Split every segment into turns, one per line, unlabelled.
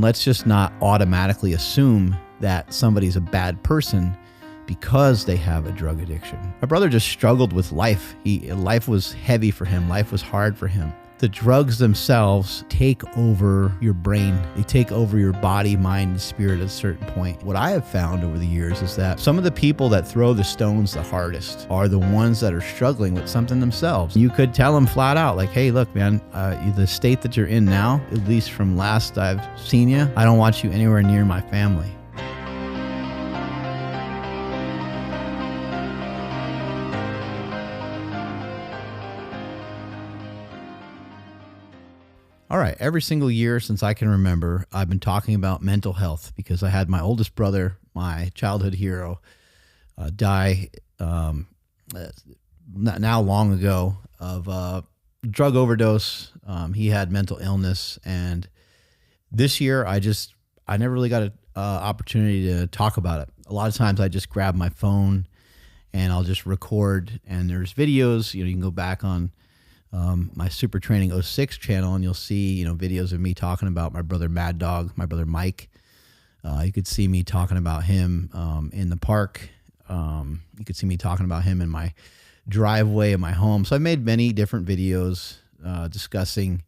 Let's just not automatically assume that somebody's a bad person because they have a drug addiction. My brother just struggled with life. Life was heavy for him. Life was hard for him. The drugs themselves take over your brain. They take over your body, mind, and spirit at a certain point. What I have found over the years is that some of the people that throw the stones the hardest are the ones that are struggling with something themselves. You could tell them flat out, like, hey, look, man, the state that you're in now, at least from last I've seen you, I don't want you anywhere near my family. All right, every single year since I can remember, I've been talking about mental health because I had my oldest brother, my childhood hero, die now long ago of drug overdose. He had mental illness, and this year I never really got an opportunity to talk about it. A lot of times I just grab my phone and I'll just record, and there's videos. You can go back on my Super Training 06 channel, and you'll see, videos of me talking about my brother Mad Dog, my brother Mike. You could see me talking about him in the park. You could see me talking about him in my driveway of my home. So I made many different videos discussing,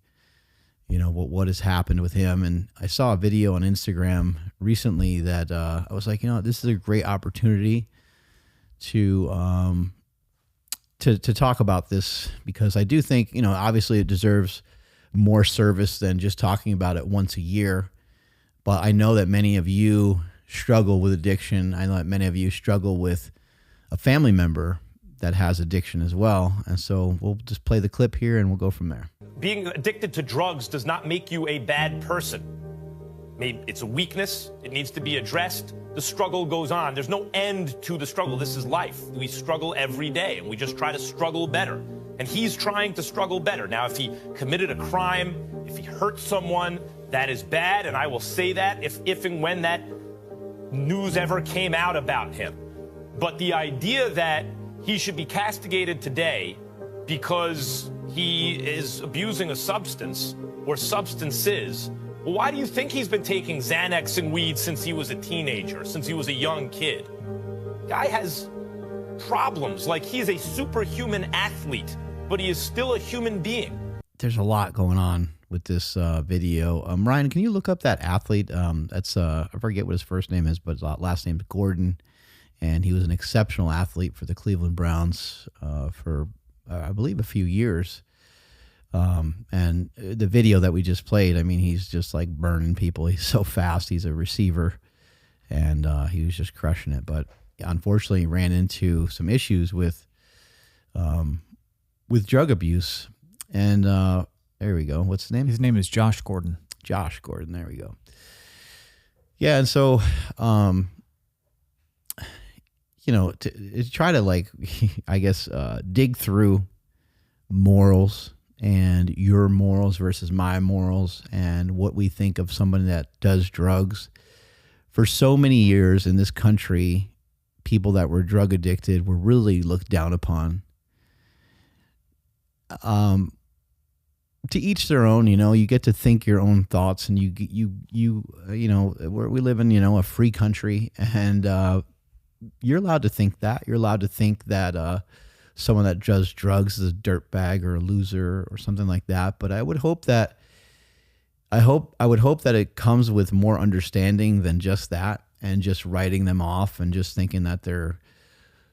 what has happened with him. And I saw a video on Instagram recently that I was like, this is a great opportunity to talk about this, because I do think, obviously it deserves more service than just talking about it once a year. But I know that many of you struggle with addiction. I know that many of you struggle with a family member that has addiction as well. And so we'll just play the clip here and we'll go from there.
Being addicted to drugs does not make you a bad person. Maybe it's a weakness. It needs to be addressed. The struggle goes on. There's no end to the struggle. This is life. We struggle every day, and we just try to struggle better. And he's trying to struggle better. Now, if he committed a crime, if he hurt someone, that is bad, and I will say that if and when that news ever came out about him. But the idea that he should be castigated today because he is abusing a substance or substances, well, why do you think he's been taking Xanax and weed since he was a teenager, since he was a young kid? Guy has problems. Like, he's a superhuman athlete, but he is still a human being.
There's a lot going on with this video. Ryan, can you look up that athlete? That's I forget what his first name is, but his last name's Gordon, and he was an exceptional athlete for the Cleveland Browns for, I believe, a few years. And the video that we just played, he's just like burning people. He's so fast. He's a receiver, and he was just crushing it. But unfortunately, he ran into some issues with drug abuse. And there we go. What's his name?
His name is Josh Gordon.
Josh Gordon. There we go. Yeah, and so to try to I guess dig through morals and your morals versus my morals and what we think of someone that does drugs. For so many years in this country, people that were drug addicted were really looked down upon. To each their own, you get to think your own thoughts, and we live in, a free country, and you're allowed to think that. You're allowed to think that someone that does drugs is a dirtbag or a loser or something like that. But I would hope that it comes with more understanding than just that, and just writing them off and just thinking that they're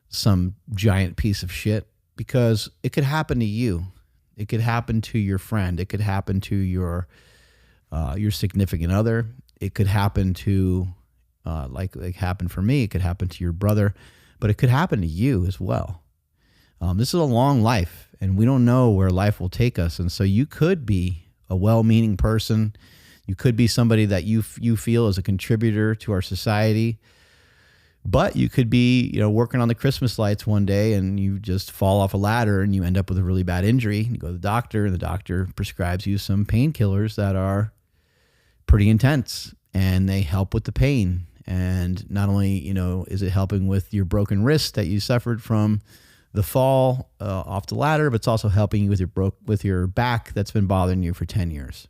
some giant piece of shit, because it could happen to you. It could happen to your friend. It could happen to your significant other. It could happen to like happened for me. It could happen to your brother, but it could happen to you as well. This is a long life, and we don't know where life will take us. And so you could be a well-meaning person. You could be somebody that you feel is a contributor to our society. But you could be, working on the Christmas lights one day, and you just fall off a ladder and you end up with a really bad injury. You go to the doctor, and the doctor prescribes you some painkillers that are pretty intense, and they help with the pain. And not only, is it helping with your broken wrist that you suffered from the fall off the ladder, but it's also helping you with your back that's been bothering you for 10 years.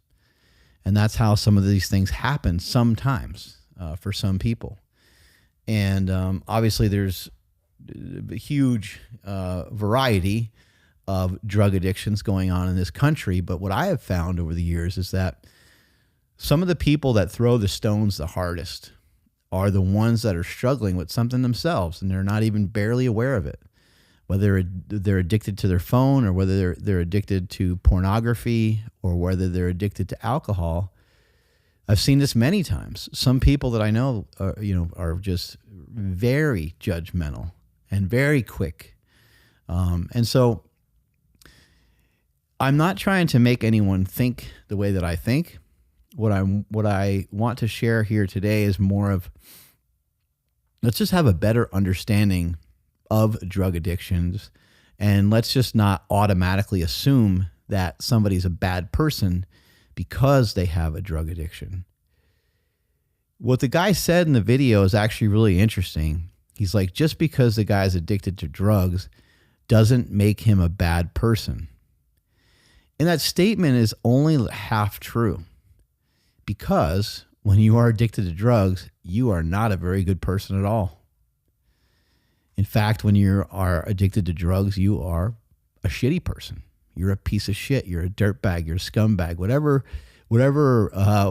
And that's how some of these things happen sometimes for some people. And obviously there's a huge variety of drug addictions going on in this country. But what I have found over the years is that some of the people that throw the stones the hardest are the ones that are struggling with something themselves, and they're not even barely aware of it. Whether they're addicted to their phone, or whether they're addicted to pornography, or whether they're addicted to alcohol. I've seen this many times. Some people that I know are just very judgmental and very quick. And so I'm not trying to make anyone think the way that I think. What I want to share here today is more of, let's just have a better understanding of drug addictions, and let's just not automatically assume that somebody's a bad person because they have a drug addiction. What the guy said in the video is actually really interesting. He's like, just because the guy's addicted to drugs doesn't make him a bad person. And that statement is only half true, because when you are addicted to drugs, you are not a very good person at all. In fact, when you are addicted to drugs, you are a shitty person. You're a piece of shit. You're a dirtbag. You're a scumbag. Whatever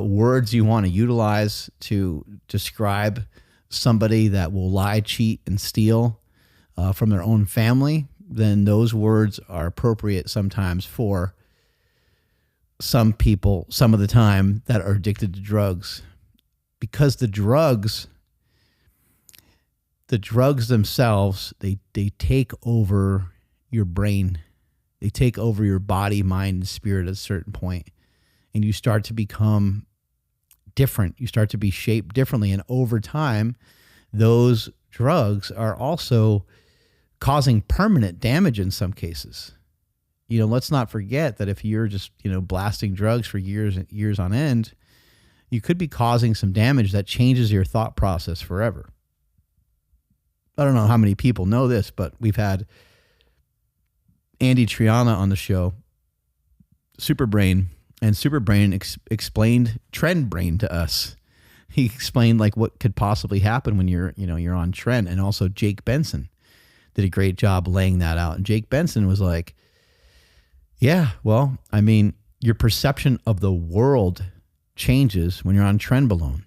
words you want to utilize to describe somebody that will lie, cheat, and steal from their own family, then those words are appropriate sometimes for some people, some of the time, that are addicted to drugs. Because the drugs themselves, they take over your brain. They take over your body, mind, and spirit at a certain point. And you start to become different. You start to be shaped differently. And over time, those drugs are also causing permanent damage in some cases. Let's not forget that if you're just, blasting drugs for years on end, you could be causing some damage that changes your thought process forever. I don't know how many people know this, but we've had Andy Triana on the show, Superbrain, and Superbrain explained trend brain to us. He explained like what could possibly happen when you're on trend. And also Jake Benson did a great job laying that out. And Jake Benson was like, yeah, well, I mean, your perception of the world changes when you're on trenbolone.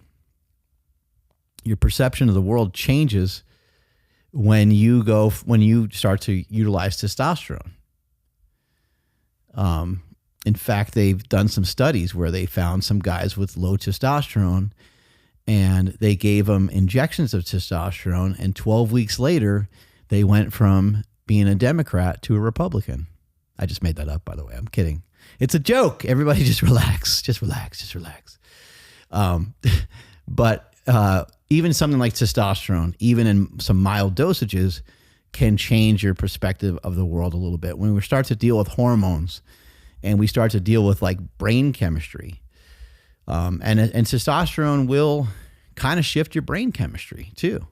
Your perception of the world changes when you start to utilize testosterone. In fact, they've done some studies where they found some guys with low testosterone, and they gave them injections of testosterone, and 12 weeks later, they went from being a Democrat to a Republican. I just made that up, by the way. I'm kidding. It's a joke. Everybody just relax. Just relax. But even something like testosterone, even in some mild dosages, can change your perspective of the world a little bit. When we start to deal with hormones and we start to deal with like brain chemistry, and testosterone will kind of shift your brain chemistry too.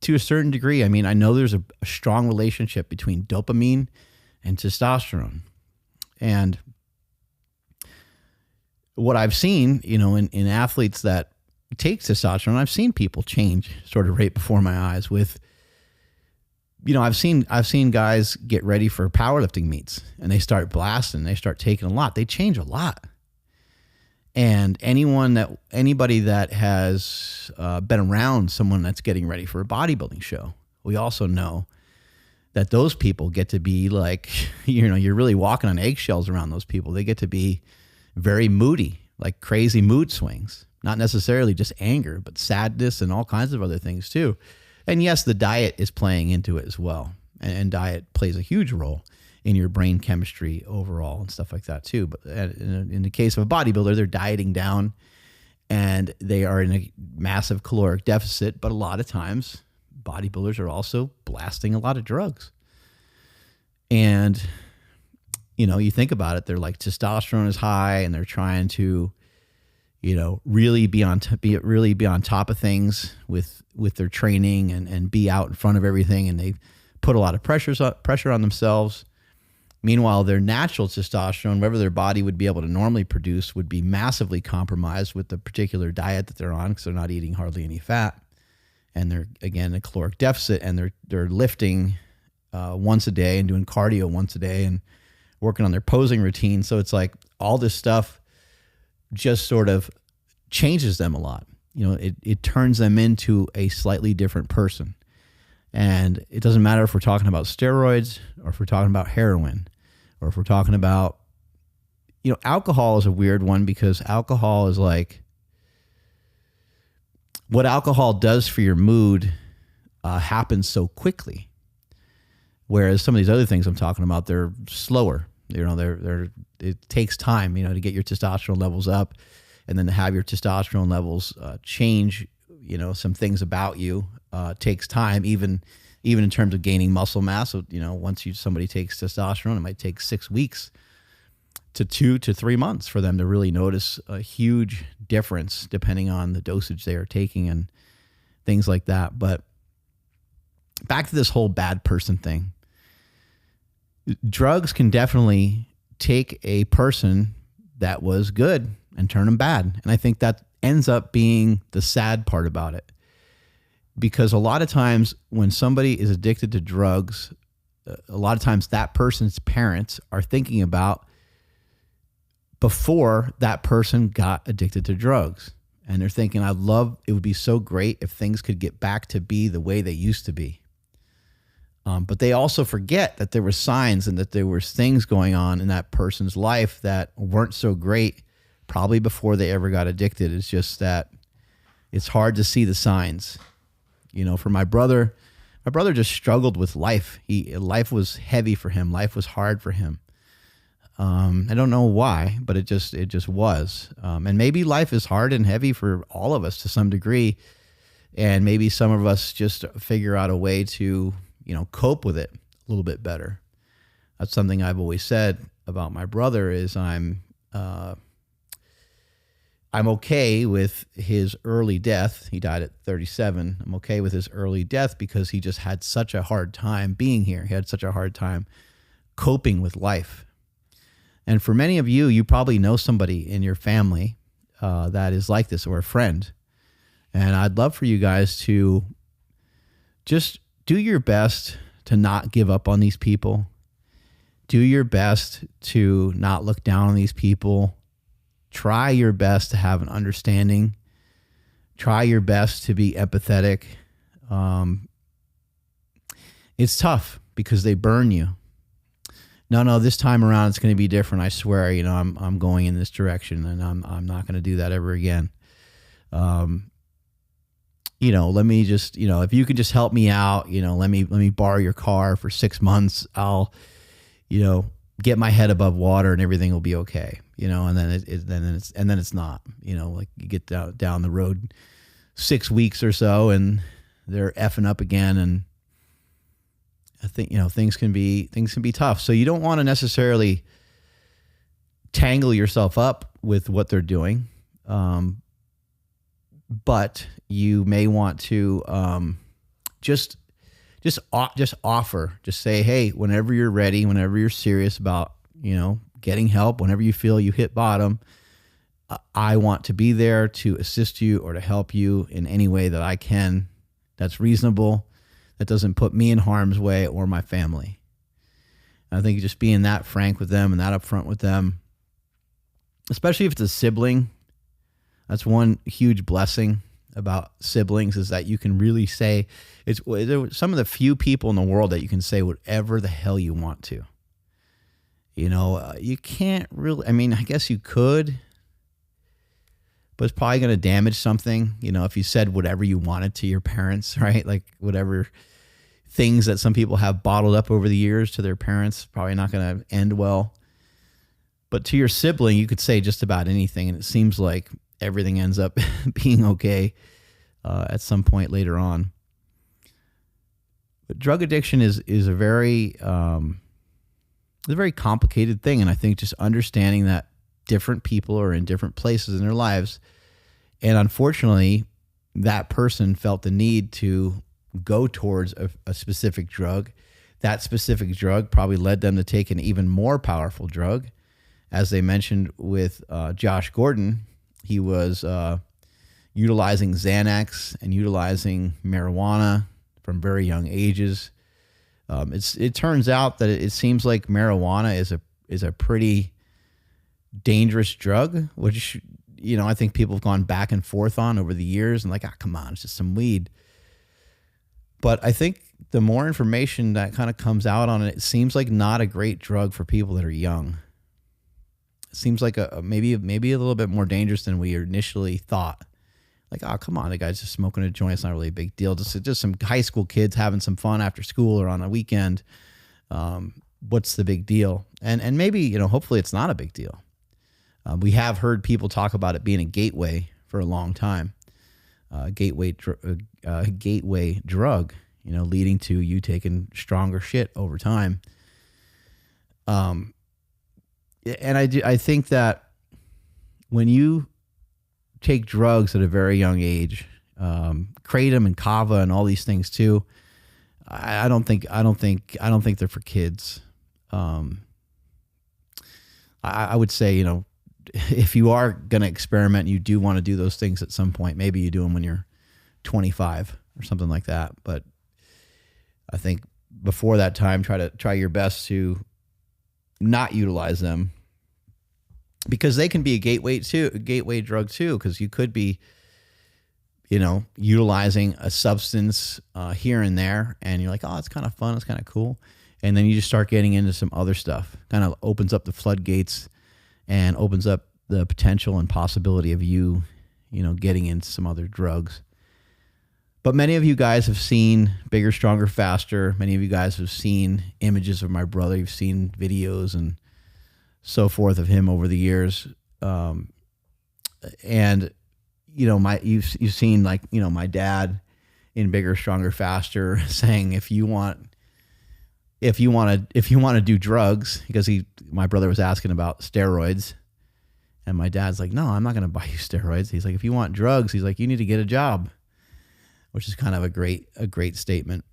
To a certain degree. I mean, I know there's a strong relationship between dopamine and testosterone. And what I've seen, in athletes that take testosterone, I've seen people change sort of right before my eyes with, I've seen guys get ready for powerlifting meets and they start blasting, they start taking a lot. They change a lot. And anybody that has been around someone that's getting ready for a bodybuilding show, we also know that those people get to be like, you're really walking on eggshells around those people. They get to be very moody, like crazy mood swings, not necessarily just anger, but sadness and all kinds of other things too. And yes, the diet is playing into it as well. And diet plays a huge role in your brain chemistry overall and stuff like that too. But in the case of a bodybuilder, they're dieting down and they are in a massive caloric deficit. But a lot of times bodybuilders are also blasting a lot of drugs. And, you think about it, they're like testosterone is high and they're trying to, really be on top of things with their training and be out in front of everything. And they put a lot of pressure on themselves. Meanwhile, their natural testosterone, whatever their body would be able to normally produce, would be massively compromised with the particular diet that they're on, because they're not eating hardly any fat. And they're, again, in a caloric deficit, and they're lifting once a day and doing cardio once a day and working on their posing routine. So it's like all this stuff just sort of changes them a lot. It turns them into a slightly different person. And it doesn't matter if we're talking about steroids or if we're talking about heroin or if we're talking about, alcohol is a weird one, because alcohol is like, what alcohol does for your mood happens so quickly. Whereas some of these other things I'm talking about, they're slower. It takes time, to get your testosterone levels up, and then to have your testosterone levels change, some things about you takes time, even in terms of gaining muscle mass. So, once somebody takes testosterone, it might take 6 weeks to 2 to 3 months for them to really notice a huge difference, depending on the dosage they are taking and things like that. But back to this whole bad person thing. Drugs can definitely take a person that was good and turn them bad. And I think that ends up being the sad part about it. Because a lot of times when somebody is addicted to drugs, a lot of times that person's parents are thinking about before that person got addicted to drugs. And they're thinking, it would be so great if things could get back to be the way they used to be. But they also forget that there were signs and that there were things going on in that person's life that weren't so great, probably before they ever got addicted. It's just that it's hard to see the signs. For my brother just struggled with life. Life was heavy for him. Life was hard for him. I don't know why, but it just was. And maybe life is hard and heavy for all of us to some degree. And maybe some of us just figure out a way to, cope with it a little bit better. That's something I've always said about my brother is I'm okay with his early death. He died at 37. I'm okay with his early death because he just had such a hard time being here. He had such a hard time coping with life. And for many of you, you probably know somebody in your family that is like this, or a friend. And I'd love for you guys to just do your best to not give up on these people. Do your best to not look down on these people. Try your best to have an understanding. Try your best to be empathetic. It's tough because they burn you. No, this time around it's going to be different. I swear, I'm going in this direction, and I'm not going to do that ever again. Let me just, if you could just help me out, let me borrow your car for 6 months. I'll, get my head above water and everything will be okay. And then it's not, like you get down the road 6 weeks or so and they're effing up again. And I think, things can be tough. So you don't want to necessarily tangle yourself up with what they're doing. But you may want to just offer, just say, hey, whenever you're ready, whenever you're serious about, getting help, whenever you feel you hit bottom, I want to be there to assist you or to help you in any way that I can. That's reasonable. That doesn't put me in harm's way or my family. And I think just being that frank with them and that upfront with them, especially if it's a sibling, that's one huge blessing about siblings, is that you can really say, it's some of the few people in the world that you can say whatever the hell you want to. You can't really, I guess you could, but it's probably going to damage something, if you said whatever you wanted to your parents, right? Like whatever things that some people have bottled up over the years to their parents, probably not going to end well. But to your sibling, you could say just about anything, and it seems like everything ends up being okay at some point later on. But drug addiction is a very complicated thing, and I think just understanding that different people are in different places in their lives, and unfortunately, that person felt the need to go towards a specific drug. that specific drug probably led them to take an even more powerful drug. As they mentioned with Josh Gordon, he was utilizing Xanax and utilizing marijuana from very young ages. It turns out that it seems like marijuana is a pretty dangerous drug, which, you know, I think people have gone back and forth on over the years and like, come on, it's just some weed. But I think the more information that kind of comes out on it, it seems like not a great drug for people that are young. It seems like maybe a little bit more dangerous than we initially thought. Like, come on, the guy's just smoking a joint. It's not really a big deal. Just some high school kids having some fun after school or on a weekend. What's the big deal? And maybe, you know, hopefully it's not a big deal. We have heard people talk about it being a gateway for a long time. Gateway drug, you know, leading to you taking stronger shit over time. And I think that when you take drugs at a very young age, kratom and kava and all these things too, I don't think they're for kids. I would say, you know, if you are going to experiment, you do want to do those things at some point. Maybe you do them when you're 25 or something like that. But I think before that time, try your best to not utilize them, because they can be a gateway drug too. Because you could be, you know, utilizing a substance here and there, and you're like, oh, it's kind of fun, it's kind of cool, and then you just start getting into some other stuff. Kind of opens up the floodgates and opens up the potential and possibility of you know, getting into some other drugs. But many of you guys have seen Bigger, Stronger, Faster. Many of you guys have seen images of my brother. You've seen videos and so forth of him over the years. And, you know, you've seen, like, you know, my dad in Bigger, Stronger, Faster saying, if you want to do drugs, because my brother was asking about steroids, and my dad's like, no, I'm not going to buy you steroids. He's like, if you want drugs, he's like, you need to get a job, which is kind of a great statement.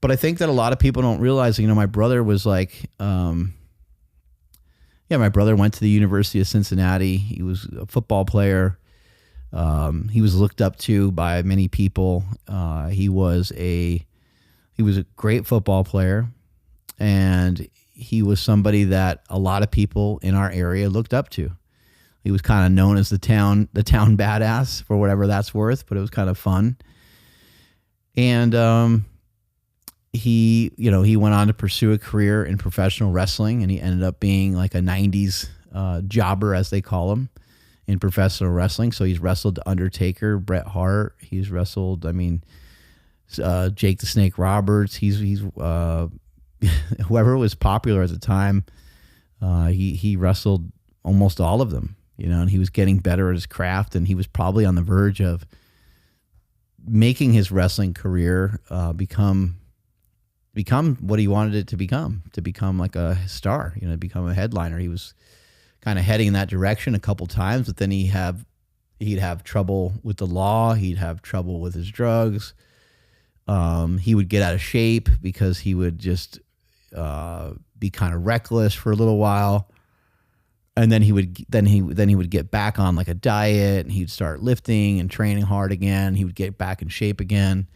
But I think that a lot of people don't realize, you know, my brother was like, my brother went to the University of Cincinnati. He was a football player. He was looked up to by many people. He was a great football player. And he was somebody that a lot of people in our area looked up to. He was kind of known as the town badass, for whatever that's worth, but it was kind of fun. And he went on to pursue a career in professional wrestling, and he ended up being like a 90s jobber, as they call him, in professional wrestling. So he's wrestled Undertaker, Bret Hart. He's wrestled, Jake the Snake Roberts. He's whoever was popular at the time, he wrestled almost all of them, you know, and he was getting better at his craft, and he was probably on the verge of making his wrestling career become what he wanted it to become like a star, you know, become a headliner. He was kind of heading in that direction a couple times, but then he'd have trouble with the law. He'd have trouble with his drugs. He would get out of shape because he would just be kind of reckless for a little while, and then he would get back on like a diet, and he'd start lifting and training hard again. He would get back in shape again,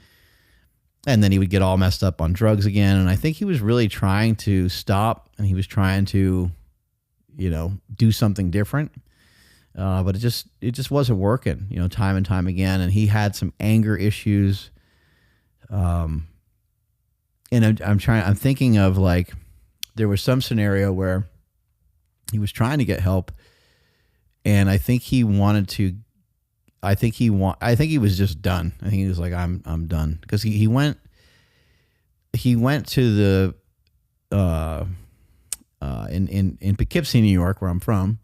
and then he would get all messed up on drugs again. And I think he was really trying to stop, and he was trying to, you know, do something different, but it just wasn't working, you know, time and time again. And he had some anger issues. And I'm thinking of, like, there was some scenario where he was trying to get help, and I think he was just done. I think he was like, I'm done. Because he went to the, in Poughkeepsie, New York, where I'm from,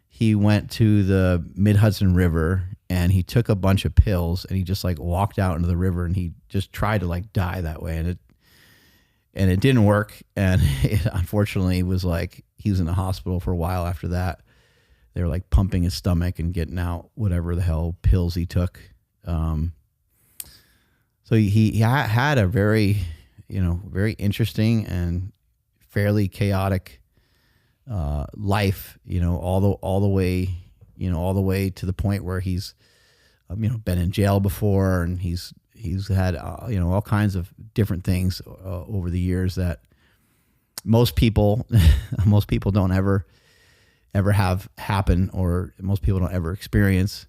he went to the Mid-Hudson River, and he took a bunch of pills, and he just like walked out into the river, and he just tried to like die that way. And it didn't work. And it unfortunately was like, he was in the hospital for a while after that. They were like pumping his stomach and getting out whatever the hell pills he took. So he had a very very interesting and fairly chaotic life, all the way to the point where he's, been in jail before, and he's had, all kinds of different things over the years that most people don't ever have happen, or most people don't ever experience.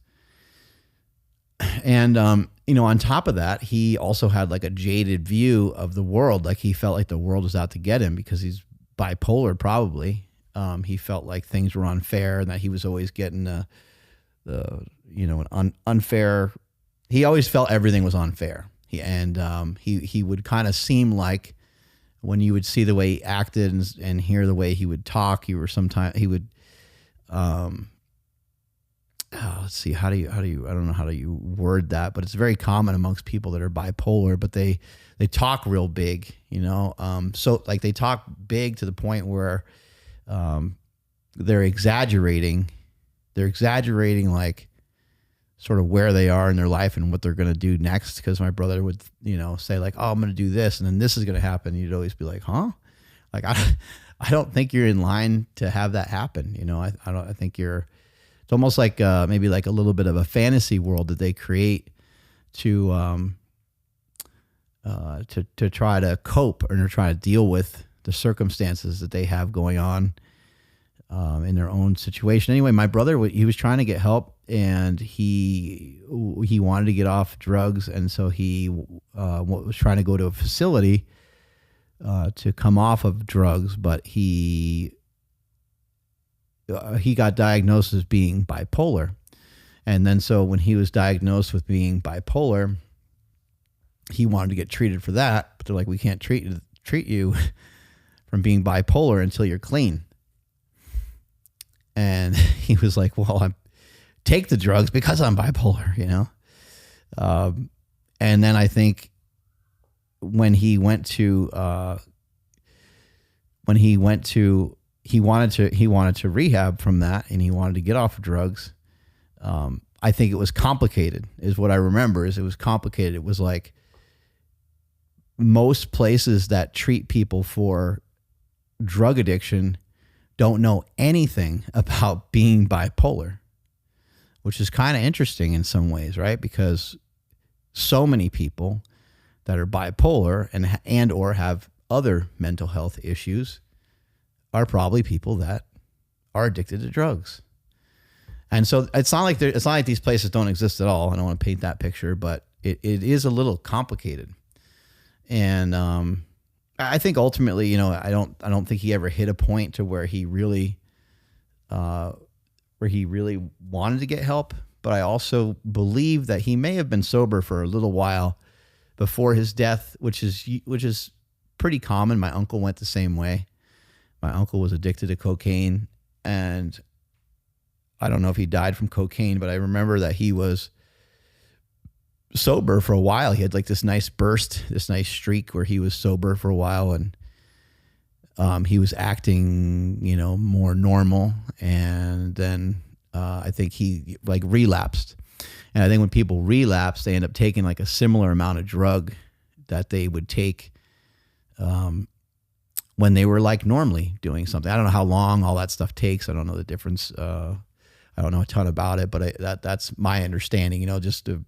And, on top of that, he also had like a jaded view of the world. Like he felt like the world was out to get him because he's bipolar, probably. He felt like things were unfair and that he was always getting an unfair. He always felt everything was unfair. He would kind of seem like, when you would see the way he acted and hear the way he would talk, he would, let's see, I don't know how do you word that, but it's very common amongst people that are bipolar, but they talk real big, so like they talk big to the point where they're exaggerating like sort of where they are in their life and what they're going to do next. Because my brother would, say like, oh, I'm going to do this, and then this is going to happen. You'd always be like, huh? Like, I don't think you're in line to have that happen. I think it's almost like maybe like a little bit of a fantasy world that they create to try to cope or to try to deal with the circumstances that they have going on in their own situation. Anyway, my brother, he was trying to get help, and he wanted to get off drugs, and so he was trying to go to a facility to come off of drugs, but he got diagnosed as being bipolar. And then so when he was diagnosed with being bipolar, he wanted to get treated for that, but they're like, we can't treat you from being bipolar until you're clean. And he was like, well, I take the drugs because I'm bipolar, and then I think when he wanted to rehab from that, and he wanted to get off of drugs. I think it was complicated, is what I remember. It was complicated. It was like most places that treat people for drug addiction don't know anything about being bipolar, which is kind of interesting in some ways, right? Because so many people that are bipolar and or have other mental health issues are probably people that are addicted to drugs. And so it's not like these places don't exist at all. I don't want to paint that picture, but it is a little complicated. And I think ultimately, I don't think he ever hit a point to where he really wanted to get help. But I also believe that he may have been sober for a little while before his death, which is pretty common. My uncle went the same way. My uncle was addicted to cocaine, and I don't know if he died from cocaine, but I remember that he was sober for a while. He had like this nice burst, this nice streak where he was sober for a while, and he was acting, more normal. And then I think he like relapsed. And I think when people relapse, they end up taking like a similar amount of drug that they would take when they were like normally doing something. I don't know how long all that stuff takes. I don't know the difference. I don't know a ton about it, but that's my understanding, just to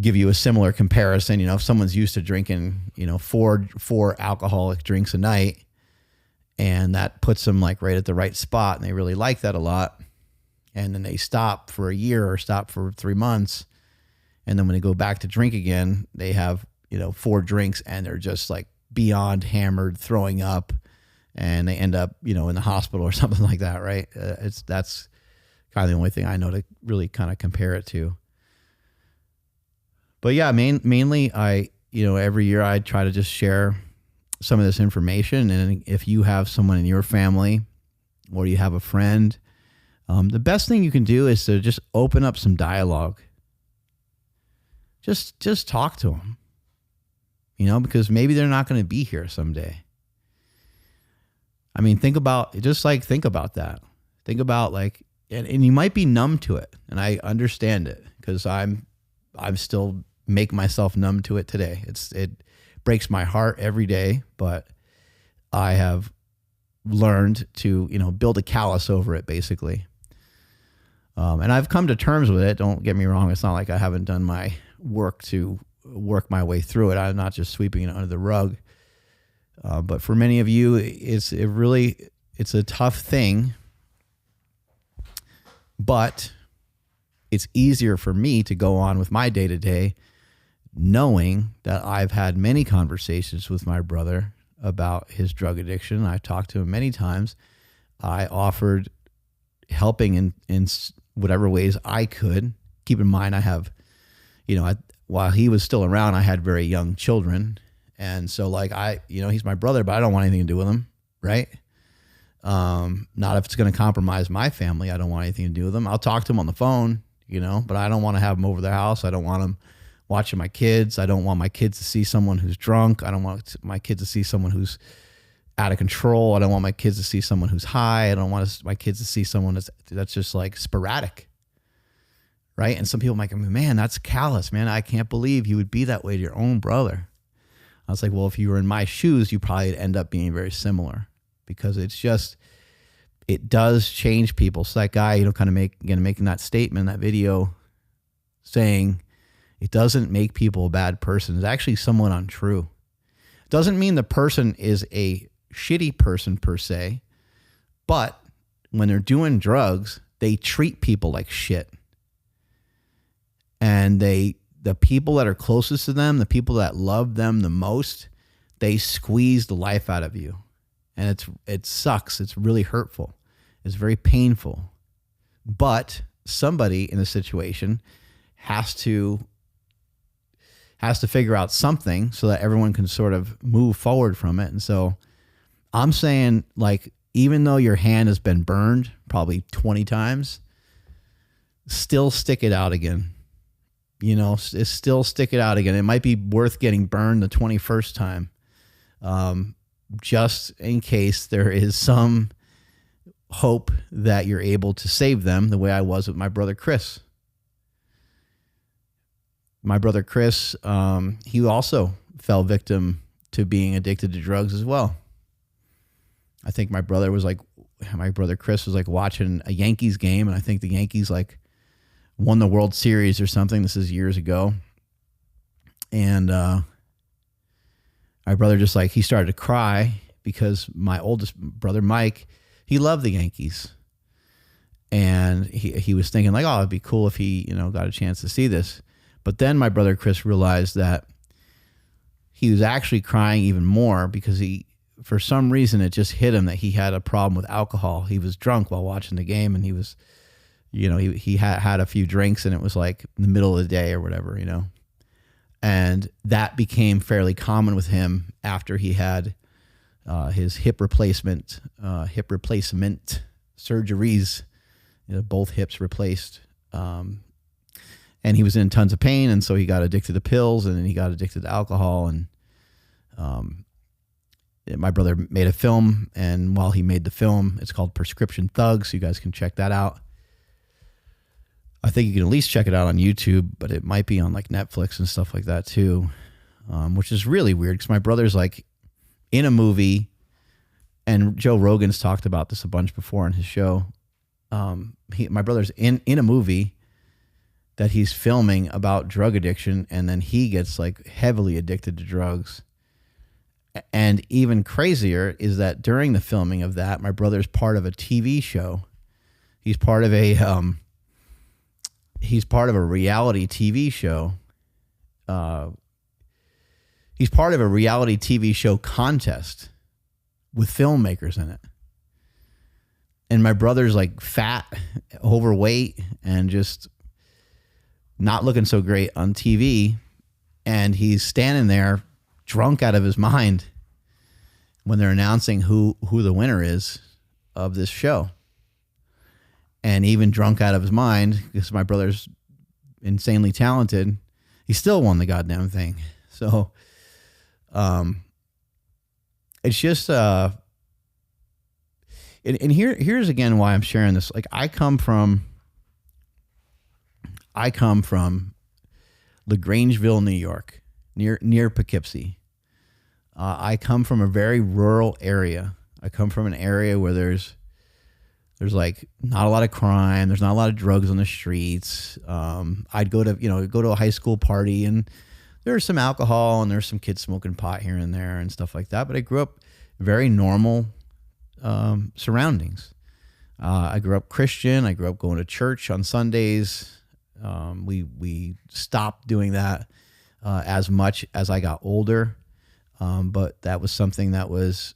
give you a similar comparison. If someone's used to drinking, four alcoholic drinks a night, and that puts them like right at the right spot, and they really like that a lot, and then they stop for a year or stop for 3 months, and then when they go back to drink again, they have, 4 drinks, and they're just like beyond hammered, throwing up, and they end up, in the hospital or something like that, right? That's kind of the only thing I know to really kind of compare it to. But yeah, mainly I, every year I try to just share some of this information. And if you have someone in your family or you have a friend, the best thing you can do is to just open up some dialogue. Just talk to them, because maybe they're not going to be here someday. I mean, think about that. Think about like, and you might be numb to it. And I understand it because I'm still make myself numb to it today. It breaks my heart every day, but I have learned to, build a callus over it, basically. And I've come to terms with it. Don't get me wrong. It's not like I haven't done my work to work my way through it. I'm not just sweeping it under the rug. But for many of you, it's a tough thing. But it's easier for me to go on with my day-to-day knowing that I've had many conversations with my brother about his drug addiction. I talked to him many times. I offered helping in whatever ways I could. Keep in mind, I have, while he was still around, I had very young children. And so he's my brother, but I don't want anything to do with him, right? Not if it's going to compromise my family. I don't want anything to do with him. I'll talk to him on the phone, but I don't want to have him over their house. I don't want him watching my kids. I don't want my kids to see someone who's drunk. I don't want my kids to see someone who's out of control. I don't want my kids to see someone who's high. I don't want my kids to see someone that's just like sporadic, right? And some people are like, man, that's callous, man. I can't believe you would be that way to your own brother. I was like, well, if you were in my shoes, you probably end up being very similar, because it does change people. So that guy, kind of making that statement, that video, saying it doesn't make people a bad person is actually somewhat untrue. It doesn't mean the person is a shitty person per se, but when they're doing drugs, they treat people like shit. And the people that are closest to them, the people that love them the most, they squeeze the life out of you. And it sucks. It's really hurtful. It's very painful. But somebody in a situation has to figure out something so that everyone can sort of move forward from it. And so I'm saying, even though your hand has been burned probably 20 times, still stick it out again. Still stick it out again. It might be worth getting burned the 21st time, just in case there is some hope that you're able to save them, the way I was with my brother Chris. My brother Chris, he also fell victim to being addicted to drugs as well. I think my brother Chris was watching a Yankees game, and I think the Yankees won the World Series or something. This is years ago. And my brother he started to cry because my oldest brother, Mike, he loved the Yankees. And he was thinking it'd be cool if he, got a chance to see this. But then my brother Chris realized that he was actually crying even more because for some reason, it just hit him that he had a problem with alcohol. He was drunk while watching the game, and he was, he had a few drinks, and it was in the middle of the day or whatever, And that became fairly common with him after he had his hip replacement surgeries, both hips replaced. And he was in tons of pain, and so he got addicted to pills, and then he got addicted to alcohol. And my brother made a film, and while he made the film, it's called Prescription Thugs. So you guys can check that out. I think you can at least check it out on YouTube, but it might be on Netflix and stuff like that too, which is really weird because my brother's in a movie, and Joe Rogan's talked about this a bunch before on his show. My brother's in a movie that he's filming about drug addiction, and then he gets heavily addicted to drugs. And even crazier is that during the filming of that, my brother's part of a TV show. He's part of a reality TV show. He's part of a reality TV show contest with filmmakers in it. And my brother's fat, overweight, and just not looking so great on TV. And he's standing there drunk out of his mind when they're announcing who the winner is of this show. And even drunk out of his mind, because my brother's insanely talented, he still won the goddamn thing. So it's just and here's again why I'm sharing this. I come from LaGrangeville, New York, near Poughkeepsie. I come from a very rural area. I come from an area where there's like not a lot of crime. There's not a lot of drugs on the streets. I'd go to a high school party and there's some alcohol and there's some kids smoking pot here and there and stuff like that. But I grew up very normal surroundings. I grew up Christian. I grew up going to church on Sundays. We stopped doing that as much as I got older. But that was something that was,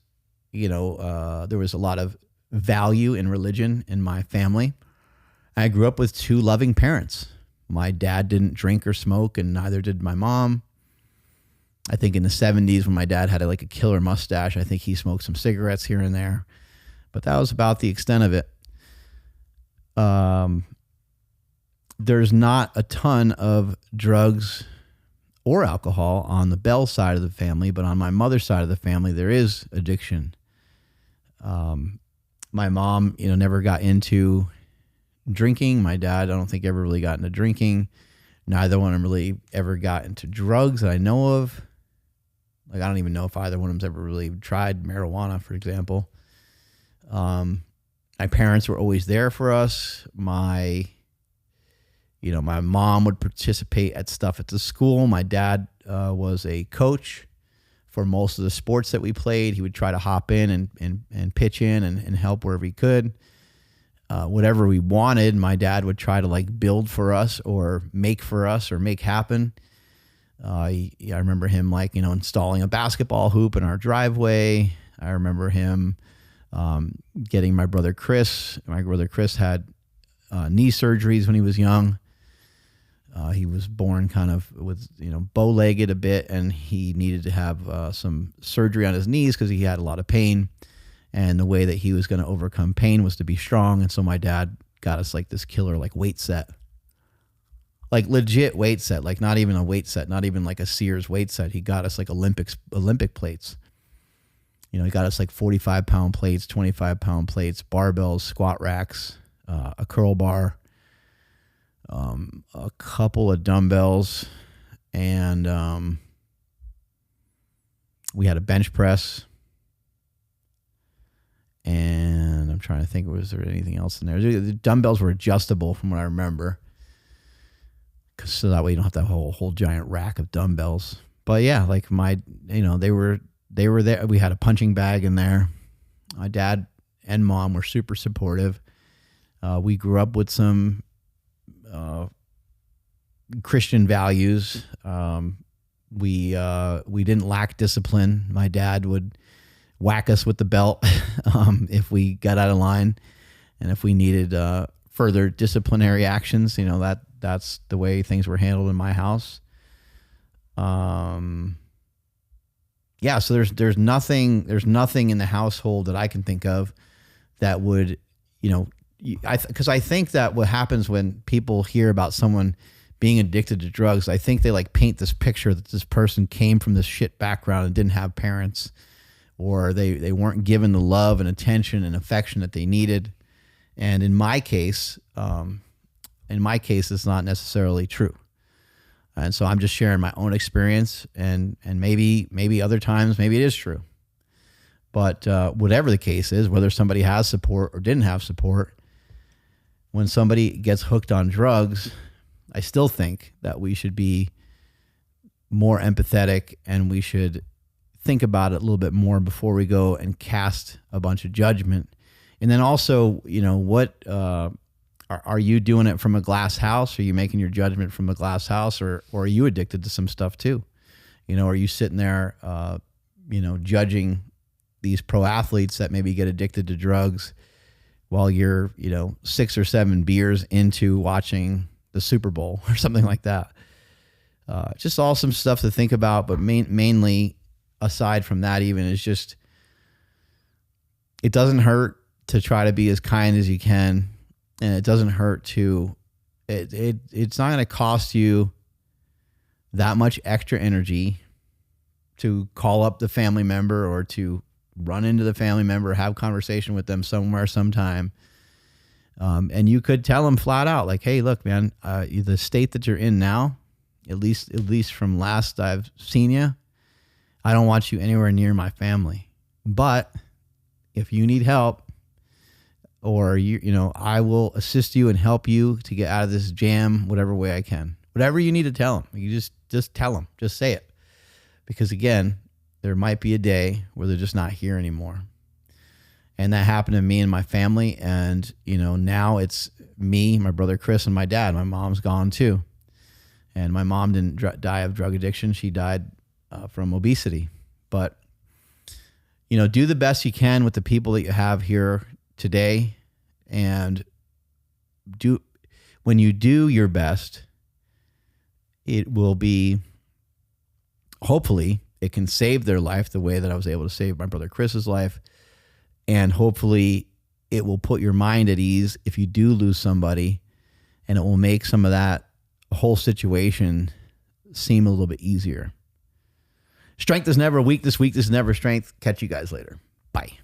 there was a lot of value in religion in my family. I grew up with two loving parents. My dad didn't drink or smoke, and neither did my mom. I think in the 70s when my dad had a killer mustache, I think he smoked some cigarettes here and there, but that was about the extent of it. There's not a ton of drugs or alcohol on the Bell side of the family, but on my mother's side of the family, there is addiction. My mom, never got into drinking. My dad, I don't think ever really got into drinking. Neither one of them really ever got into drugs that I know of. I don't even know if either one of them's ever really tried marijuana, for example. My parents were always there for us. My mom would participate at stuff at the school. My dad was a coach for most of the sports that we played. He would try to hop in and pitch in and help wherever he could. Whatever we wanted, my dad would try to build for us or make happen. I remember him installing a basketball hoop in our driveway. I remember him getting my brother Chris. My brother Chris had knee surgeries when he was young. He was born kind of with, bow-legged a bit, and he needed to have some surgery on his knees because he had a lot of pain. And the way that he was going to overcome pain was to be strong. And so my dad got us this killer weight set, legit weight set, not even a weight set, not even a Sears weight set. He got us Olympic plates. He got us 45-pound plates, 25-pound plates, barbells, squat racks, a curl bar, a couple of dumbbells, and we had a bench press. And I'm trying to think, was there anything else in there? The dumbbells were adjustable from what I remember, so that way you don't have to have a whole giant rack of dumbbells. But yeah, they were there. We had a punching bag in there. My dad and mom were super supportive. We grew up with some Christian values. We didn't lack discipline. My dad would whack us with the belt if we got out of line, and if we needed further disciplinary actions, that's the way things were handled in my house. So there's nothing in the household that I can think of that would, because I think that what happens when people hear about someone being addicted to drugs, I think they paint this picture that this person came from this shit background and didn't have parents, or they weren't given the love and attention and affection that they needed. And in my case, it's not necessarily true. And so I'm just sharing my own experience, and maybe other times, maybe it is true. But whatever the case is, whether somebody has support or didn't have support, when somebody gets hooked on drugs, I still think that we should be more empathetic, and we should think about it a little bit more before we go and cast a bunch of judgment. And then also, what are you doing it from a glass house? Are you making your judgment from a glass house, or are you addicted to some stuff too? Are you sitting there, judging these pro athletes that maybe get addicted to drugs while you're, 6 or 7 beers into watching the Super Bowl or something like that? Just awesome stuff to think about, but mainly, aside from that, even, is just, it doesn't hurt to try to be as kind as you can, and it doesn't hurt to, it's not going to cost you that much extra energy to call up the family member or to run into the family member, have conversation with them somewhere, sometime. And you could tell them flat out, hey, look, man, the state that you're in now, at least from last I've seen you, I don't want you anywhere near my family. But if you need help, or I will assist you and help you to get out of this jam whatever way I can. Whatever you need to tell them, you just tell them, just say it. Because again, there might be a day where they're just not here anymore. And that happened to me and my family. And, now it's me, my brother Chris, and my dad. My mom's gone too. And my mom didn't die of drug addiction. She died from obesity. But, do the best you can with the people that you have here today. And when you do your best, it will be, hopefully, it can save their life the way that I was able to save my brother Chris's life. And hopefully it will put your mind at ease if you do lose somebody, and it will make some of that whole situation seem a little bit easier. Strength is never weakness. Weakness is never strength. Catch you guys later. Bye.